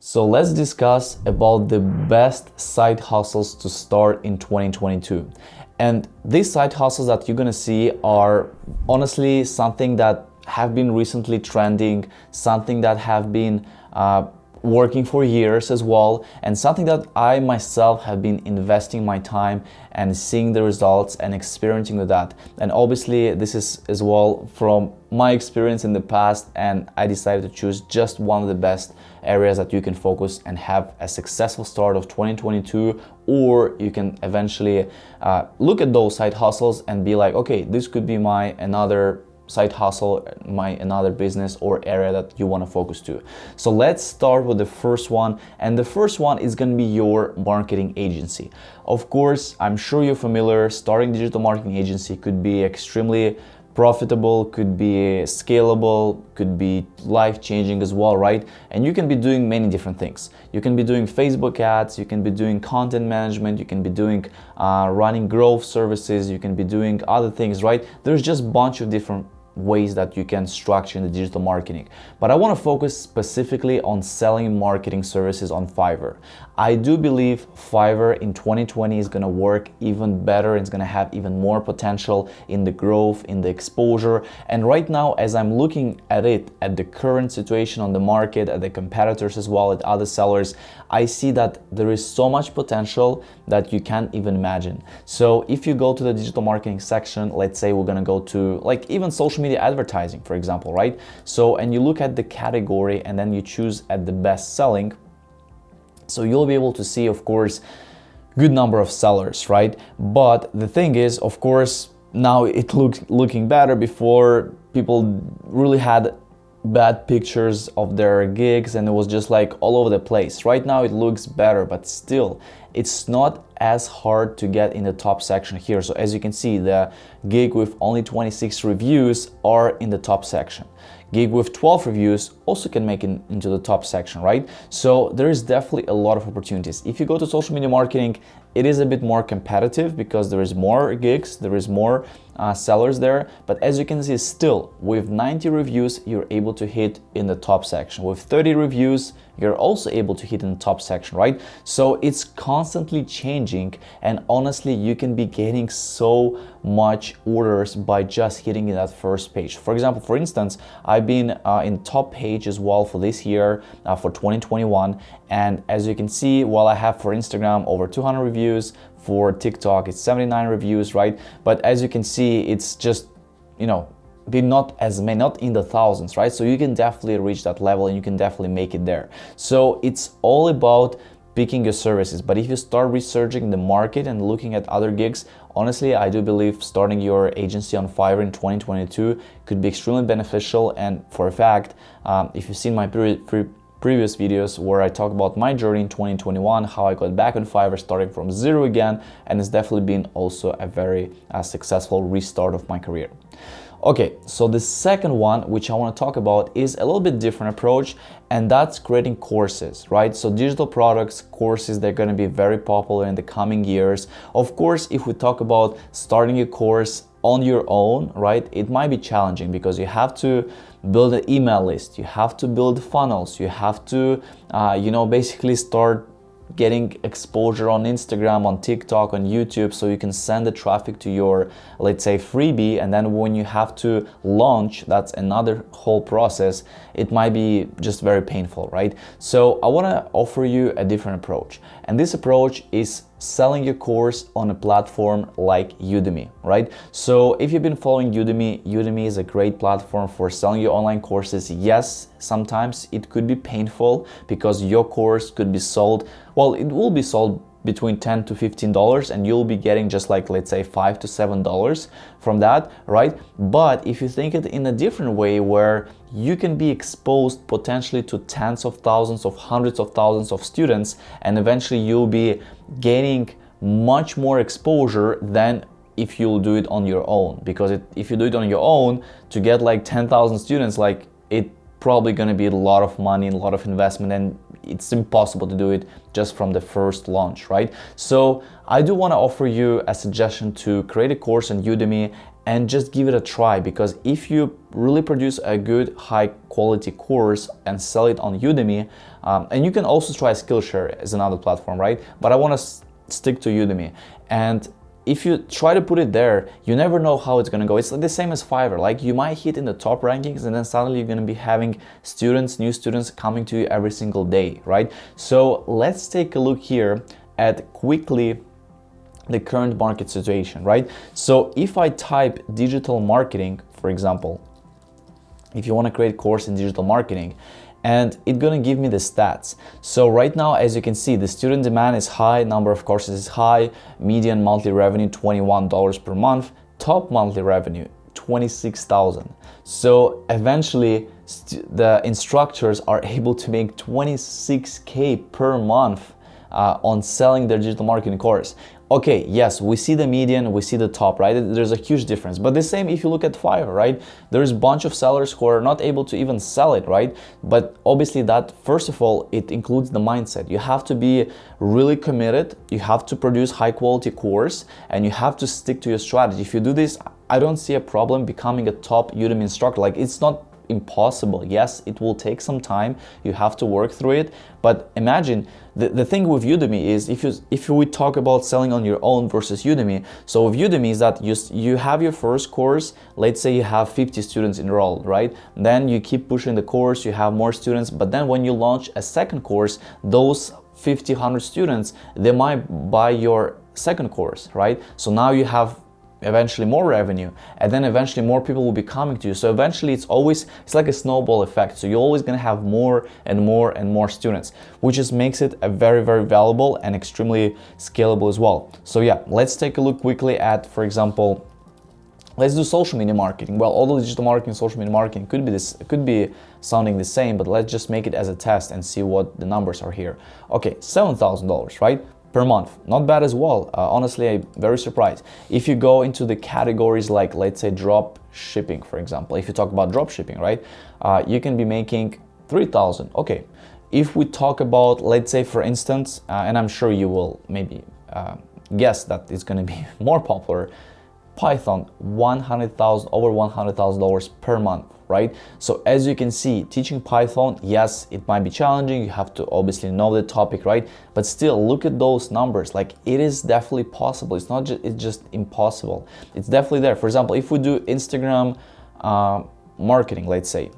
So let's discuss about the best side hustles to start in 2022. And these side hustles that you're gonna see are honestly something that have been recently trending, something that have been working for years as well, and something that I myself have been investing my time and seeing the results and experiencing with that. And obviously this is as well from my experience in the past, and I decided to choose just one of the best areas that you can focus and have a successful start of 2022, or you can eventually look at those side hustles and be like, okay, this could be my another side hustle, my another business or area that you want to focus to. So let's start with the first one, and the first one is going to be your marketing agency. Of course, I'm sure you're familiar, starting digital marketing agency could be extremely profitable, could be scalable, could be life-changing as well, right? And you can be doing many different things. You can be doing Facebook ads, you can be doing content management, you can be doing running growth services, you can be doing other things, right? There's just a bunch of different ways that you can structure in the digital marketing. But I want to focus specifically on selling marketing services on Fiverr. I do believe Fiverr in 2020 is going to work even better. It's going to have even more potential in the growth, in the exposure. And right now, as I'm looking at it, at the current situation on the market, at the competitors as well, at other sellers, I see that there is so much potential that you can't even imagine. So if you go to the digital marketing section, let's say we're going to go to like even social media advertising, for example, right? So, and you look at the category and then you choose at the best selling. So you'll be able to see, of course, good number of sellers, right? But the thing is, of course, now it looking better. Before, people really had bad pictures of their gigs and it was just like all over the place. Right now it looks better, but still it's not as hard to get in the top section here. So as you can see, the gig with only 26 reviews are in the top section. Gig with 12 reviews also can make it into the top section, right? So there is definitely a lot of opportunities. If you go to social media marketing, it is a bit more competitive because there is more gigs, there is more sellers there. But as you can see, still with 90 reviews, you're able to hit in the top section. With 30 reviews, you're also able to hit in the top section, right? So it's constantly changing, and honestly, you can be getting so much orders by just hitting in that first page. For example, for instance, I've been in top page as well for this year, for 2021. And as you can see, while I have for Instagram over 200 reviews, for TikTok it's 79 reviews, right? But as you can see, it's just, you know, be not as many, not in the thousands, right? So you can definitely reach that level and you can definitely make it there. So it's all about picking your services. But if you start researching the market and looking at other gigs, honestly, I do believe starting your agency on Fiverr in 2022 could be extremely beneficial. And for a fact, if you've seen my previous videos where I talk about my journey in 2021, how I got back on Fiverr starting from zero again, and it's definitely been also a very successful restart of my career. Okay, so the second one, which I want to talk about, is a little bit different approach, and that's creating courses, right? So digital products, courses, they're going to be very popular in the coming years. Of course, if we talk about starting a course on your own, right, it might be challenging because you have to build an email list, you have to build funnels, you have to, basically start getting exposure on Instagram, on TikTok, on YouTube, so you can send the traffic to your, let's say, freebie. And then when you have to launch, that's another whole process. It might be just very painful, right? So I want to offer you a different approach. And this approach is selling your course on a platform like Udemy, right? So if you've been following Udemy, Udemy is a great platform for selling your online courses. Yes, sometimes it could be painful because your course could be sold, well, it will be sold between $10 to $15, and you'll be getting just like, let's say, $5 to $7 from that, right? But if you think it in a different way where you can be exposed potentially to tens of thousands of hundreds of thousands of students, and eventually you'll be gaining much more exposure than if you'll do it on your own. Because if you do it on your own, to get like 10,000 students, like it probably going to be a lot of money and a lot of investment, and it's impossible to do it just from the first launch, right? So I do want to offer you a suggestion to create a course on Udemy and just give it a try, because if you really produce a good high quality course and sell it on Udemy, and you can also try Skillshare as another platform, right? But I want to stick to Udemy. And if you try to put it there, you never know how it's going to go. It's like the same as Fiverr. Like, you might hit in the top rankings, and then suddenly you're going to be having students, new students coming to you every single day, right? So let's take a look here at quickly the current market situation, right? So if I type digital marketing, for example, if you want to create a course in digital marketing, and it's gonna give me the stats. So right now, as you can see, the student demand is high, number of courses is high, median monthly revenue $21 per month, top monthly revenue 26,000. So eventually the instructors are able to make 26K per month on selling their digital marketing course. Okay, yes, we see the median, we see the top, right? There's a huge difference. But the same if you look at Fiverr, right? There's a bunch of sellers who are not able to even sell it, right? But obviously that, first of all, it includes the mindset. You have to be really committed, you have to produce high quality course, and you have to stick to your strategy. If you do this, I don't see a problem becoming a top Udemy instructor. Like, it's not impossible. Yes, it will take some time, you have to work through it, but imagine the thing with Udemy is, if we talk about selling on your own versus Udemy, so with Udemy is that you have your first course, let's say you have 50 students enrolled, right? Then you keep pushing the course, you have more students, but then when you launch a second course, those 50, 100 students, they might buy your second course, right? So now you have eventually more revenue, and then eventually more people will be coming to you. So eventually it's like a snowball effect. So you're always going to have more and more and more students, which just makes it a very, very valuable and extremely scalable as well. So yeah, let's take a look quickly at, for example, let's do social media marketing. Well, although digital marketing, social media marketing could be sounding the same, but let's just make it as a test and see what the numbers are here. Okay, $7,000, right? Per month, not bad as well. Honestly, I'm very surprised. If you go into the categories like, let's say, drop shipping, for example, if you talk about drop shipping, right, you can be making 3,000. Okay, if we talk about, let's say, for instance, and I'm sure you will maybe guess that it's going to be more popular, Python, over $100,000 per month, right? So as you can see, teaching Python, yes, it might be challenging. You have to obviously know the topic, right? But still, look at those numbers. Like, it is definitely possible. It's not just, it's just impossible. It's definitely there. For example, if we do Instagram marketing, let's say,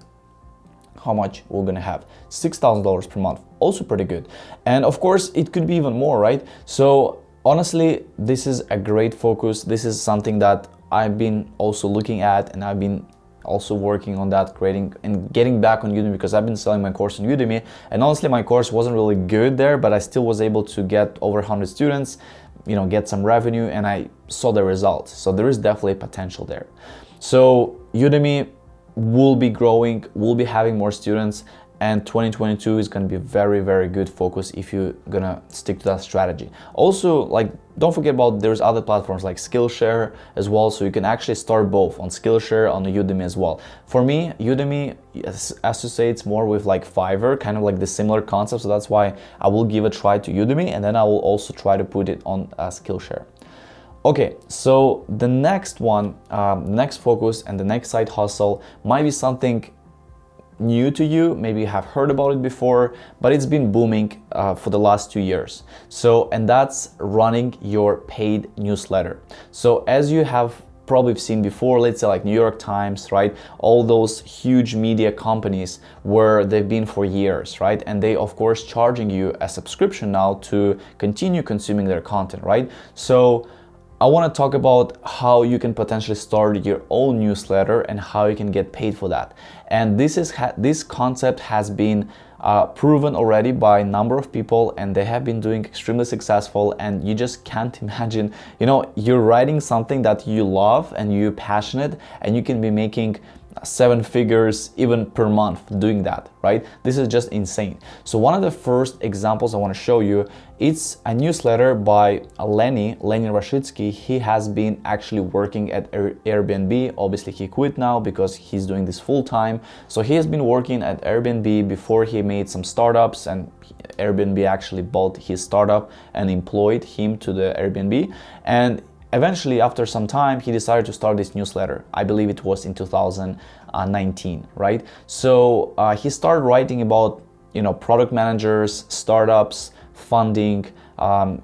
how much we're gonna have? $6,000 per month, also pretty good. And of course, it could be even more, right? So honestly, this is a great focus. This is something that I've been also looking at, and I've been also working on that, creating and getting back on Udemy, because I've been selling my course on Udemy, and honestly my course wasn't really good there, but I still was able to get over 100 students, you know, get some revenue, and I saw the results. So there is definitely potential there. So Udemy will be growing, will be having more students, and 2022 is going to be a very, very good focus if you're gonna stick to that strategy. Also, like, don't forget about, there's other platforms like Skillshare as well, so you can actually start both on Skillshare, on the Udemy as well. For me, Udemy associates more with like Fiverr, kind of like the similar concept, so that's why I will give a try to Udemy, and then I will also try to put it on Skillshare. Okay, so the next one, next focus and the next side hustle might be something new to you. Maybe you have heard about it before, but it's been booming for the last 2 years. So, and that's running your paid newsletter. So as you have probably seen before, let's say like New York Times, right? All those huge media companies where they've been for years, right? And they of course charging you a subscription now to continue consuming their content, right? So I want to talk about how you can potentially start your own newsletter and how you can get paid for that. And this concept has been proven already by a number of people, and they have been doing extremely successful. And you just can't imagine, you know, you're writing something that you love and you're passionate, and you can be making 7 figures even per month doing that, right? This is just insane. So one of the first examples I want to show you, it's a newsletter by Lenny Rashidski. He has been actually working at Airbnb. Obviously he quit now because he's doing this full time. So he has been working at Airbnb before he made some startups, and Airbnb actually bought his startup and employed him to the Airbnb. And eventually, after some time, he decided to start this newsletter. I believe it was in 2019, right? So he started writing about, product managers, startups, funding,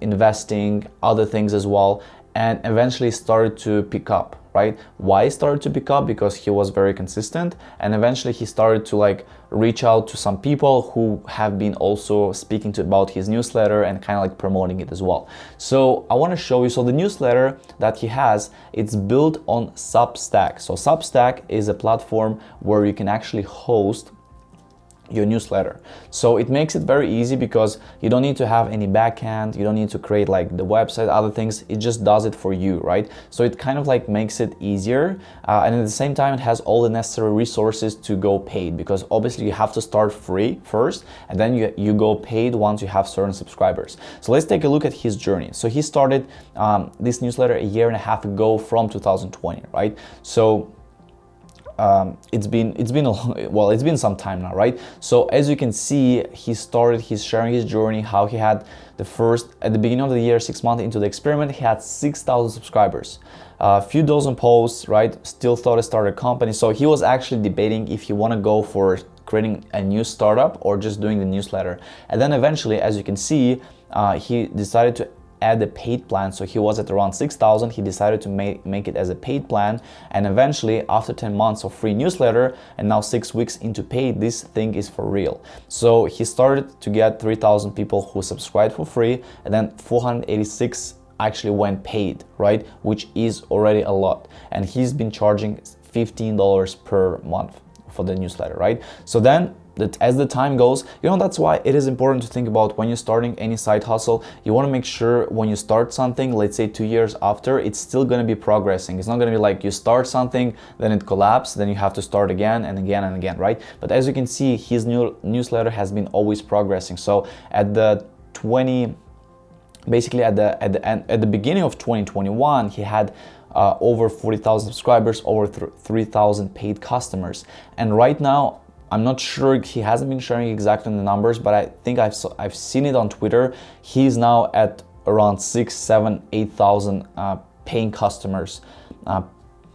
investing, other things as well, and eventually started to pick up, right? Why it started to pick up? Because he was very consistent, and eventually he started to reach out to some people who have been also speaking about his newsletter and kind of promoting it as well. So I want to show you, so the newsletter that he has, it's built on Substack. So Substack is a platform where you can actually host your newsletter. So it makes it very easy because you don't need to have any backend, you don't need to create the website, other things, it just does it for you, right? So it kind of makes it easier, and at the same time it has all the necessary resources to go paid, because obviously you have to start free first, and then you go paid once you have certain subscribers. So let's take a look at his journey. So he started this newsletter a year and a half ago from 2020, right? So it's been some time now, right? So as you can see, he's sharing his journey, how he had at the beginning of the year, 6 months into the experiment, he had 6,000 subscribers, a few dozen posts, right? Still thought to start a company. So he was actually debating if he want to go for creating a new startup or just doing the newsletter. And then eventually, as you can see, he decided to add a paid plan. So he was at around 6,000. He decided to make it as a paid plan, and eventually after 10 months of free newsletter and now 6 weeks into paid, this thing is for real. So he started to get 3,000 people who subscribed for free, and then 486 actually went paid, right? Which is already a lot. And he's been charging $15 per month for the newsletter, right? So then as the time goes, that's why it is important to think about when you're starting any side hustle. You want to make sure when you start something, let's say 2 years after, it's still going to be progressing. It's not going to be like you start something, then it collapses, then you have to start again and again and again, right? But as you can see, his new newsletter has been always progressing. So at the beginning of 2021, he had over 40,000 subscribers, over 3,000 paid customers, and right now, I'm not sure, he hasn't been sharing exactly the numbers, but I think I've seen it on Twitter. He's now at around 6, 7, 8,000 paying customers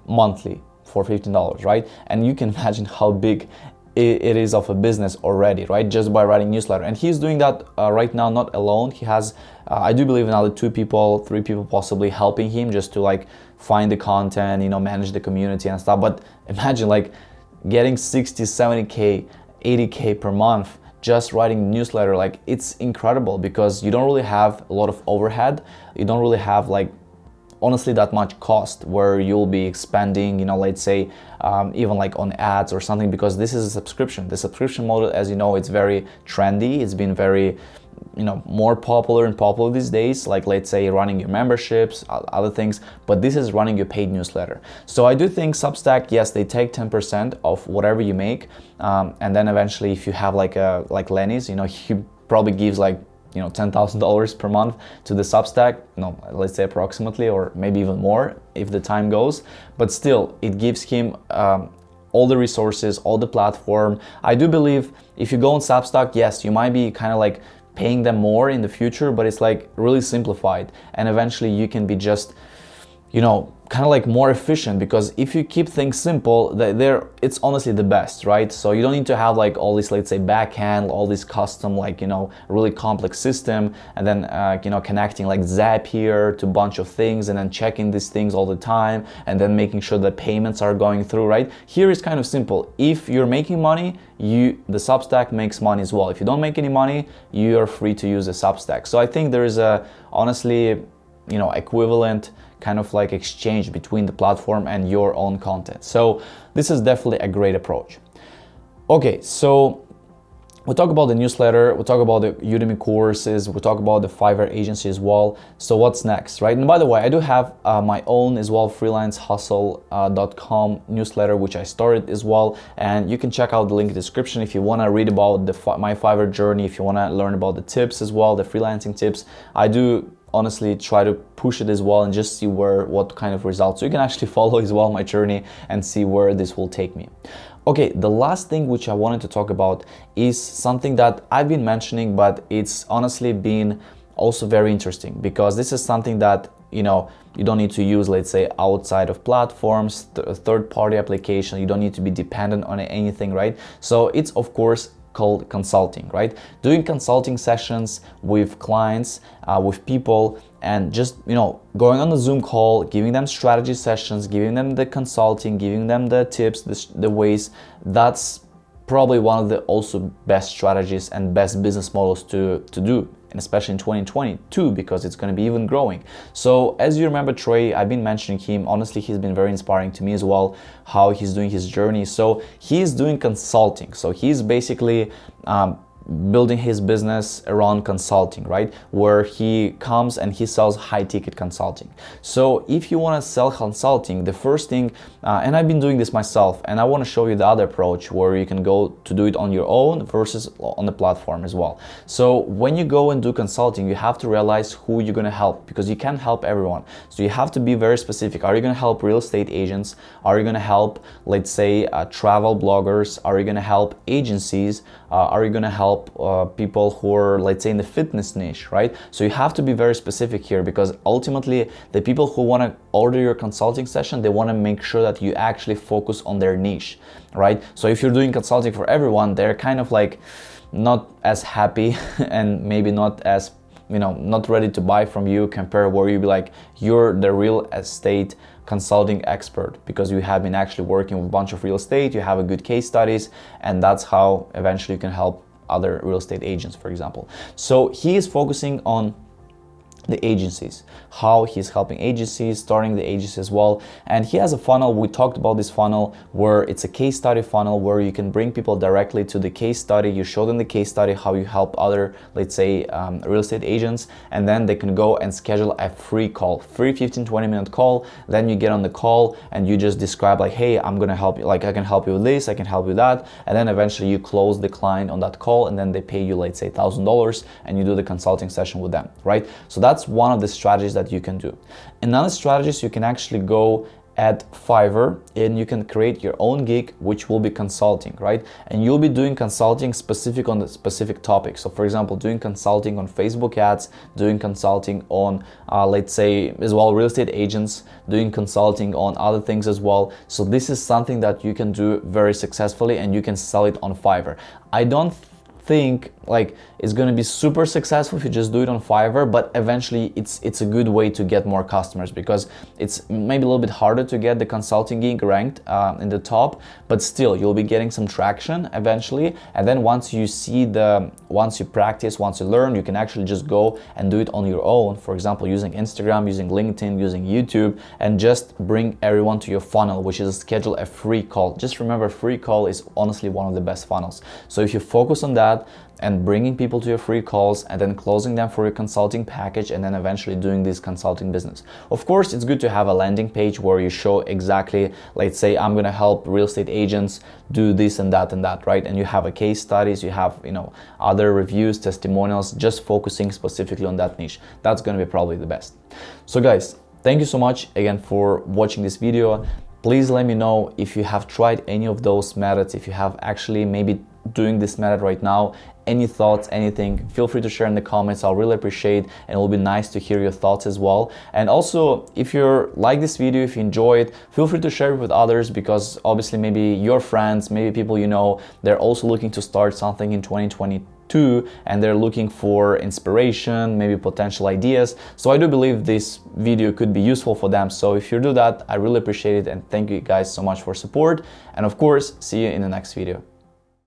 monthly for $15, right? And you can imagine how big it is of a business already, right? Just by writing newsletter. And he's doing that right now, not alone. He has, I do believe, another 2 people, 3 people possibly helping him just to find the content, manage the community and stuff. But imagine getting 60, 70K, 80K per month just writing newsletter, it's incredible, because you don't really have a lot of overhead. You don't really have honestly that much cost where you'll be expanding, let's say even on ads or something, because this is a subscription. The subscription model, as you know, it's very trendy. It's been very more popular these days, let's say running your memberships, other things, but this is running your paid newsletter. So I do think Substack, yes, they take 10% of whatever you make, and then eventually if you have like Lenny's, he probably gives $10,000 per month to the Substack, let's say approximately, or maybe even more if the time goes, but still it gives him all the resources, all the platform. I do believe if you go on Substack, yes, you might be kind of paying them more in the future, but it's really simplified, and eventually you can be just kind of more efficient, because if you keep things simple, it's honestly the best, right? So you don't need to have all this, let's say, backhand, all this custom really complex system, and then connecting Zapier to a bunch of things, and then checking these things all the time, and then making sure that payments are going through, right? Here is kind of simple. If you're making money, the Substack makes money as well. If you don't make any money, you are free to use the Substack. So I think there is a honestly equivalent kind of exchange between the platform and your own content. So this is definitely a great approach. Okay, so we talk about the newsletter, we talk about the Udemy courses, we talk about the Fiverr agency as well. So what's next, right? And by the way, I do have my own as well, freelancehustle.com newsletter, which I started as well. And you can check out the link in the description if you want to read about my Fiverr journey, if you want to learn about the tips as well, the freelancing tips. I do honestly try to push it as well and just see what kind of results. So you can actually follow as well my journey and see where this will take me. Okay, the last thing which I wanted to talk about is something that I've been mentioning, but it's honestly been also very interesting, because this is something that you don't need to use, let's say, outside of platforms, third-party application. You don't need to be dependent on anything, right? So it's of course called consulting, right? Doing consulting sessions with clients, with people, and just going on the Zoom call, giving them strategy sessions, giving them the consulting, giving them the tips, the ways. That's probably one of the also best strategies and best business models to do, and especially in 2022, because it's going to be even growing. So as you remember Trey, I've been mentioning him. Honestly, he's been very inspiring to me as well, how he's doing his journey. So he's doing consulting. So he's basically building his business around consulting, right? Where he comes and he sells high ticket consulting. So if you want to sell consulting, the first thing, and I've been doing this myself, and I want to show you the other approach where you can go to do it on your own versus on the platform as well. So when you go and do consulting, you have to realize who you're going to help, because you can't help everyone. So you have to be very specific. Are you going to help real estate agents? Are you going to help, let's say, travel bloggers? Are you going to help agencies? Are you going to help people who are, let's say, in the fitness niche, right? So you have to be very specific here, because ultimately the people who want to order your consulting session, they want to make sure that you actually focus on their niche, right? So if you're doing consulting for everyone, they're kind of like not as happy and maybe not as, not ready to buy from you, compared where you be like, you're the real estate consulting expert, because you have been actually working with a bunch of real estate, you have a good case studies, and that's how eventually you can help other real estate agents, for example. So he is focusing on the agencies, how he's helping agencies, starting the agency as well. And he has a funnel. We talked about this funnel, where it's a case study funnel where you can bring people directly to the case study. You show them the case study, how you help other, let's say, real estate agents, and then they can go and schedule a free call, free 15-20 minute call. Then you get on the call and you just describe like, hey, I'm gonna help you, like I can help you with this, I can help you with that, and then eventually you close the client on that call, and then they pay you, let's say, $1,000, and you do the consulting session with them, right? So that's one of the strategies that you can do. Another strategy is you can actually go at Fiverr and you can create your own gig, which will be consulting, right? And you'll be doing consulting specific on the specific topic. So for example, doing consulting on Facebook ads, doing consulting on, let's say as well, real estate agents, doing consulting on other things as well. So this is something that you can do very successfully, and you can sell it on Fiverr. I don't think like it's going to be super successful if you just do it on Fiverr, but eventually it's a good way to get more customers, because it's maybe a little bit harder to get the consulting gig ranked in the top, but still you'll be getting some traction eventually. And then once you practice, once you learn, you can actually just go and do it on your own, for example, using Instagram, using LinkedIn, using YouTube, and just bring everyone to your funnel, which is schedule a free call. Just remember, free call is honestly one of the best funnels. So if you focus on that and bringing people to your free calls, and then closing them for your consulting package, and then eventually doing this consulting business. Of course, it's good to have a landing page where you show exactly, let's say, I'm gonna help real estate agents do this and that, right? And you have a case studies, you have, other reviews, testimonials, just focusing specifically on that niche. That's gonna be probably the best. So guys, thank you so much again for watching this video. Please let me know if you have tried any of those methods, if you have actually maybe doing this method right now. Any thoughts, anything, feel free to share in the comments. I'll really appreciate, and it will be nice to hear your thoughts as well. And also, if you like this video, if you enjoy it, feel free to share it with others, because obviously maybe your friends, maybe people you know, they're also looking to start something in 2022, and they're looking for inspiration, maybe potential ideas. So I do believe this video could be useful for them. So if you do that, I really appreciate it, and thank you guys so much for support. And of course, see you in the next video.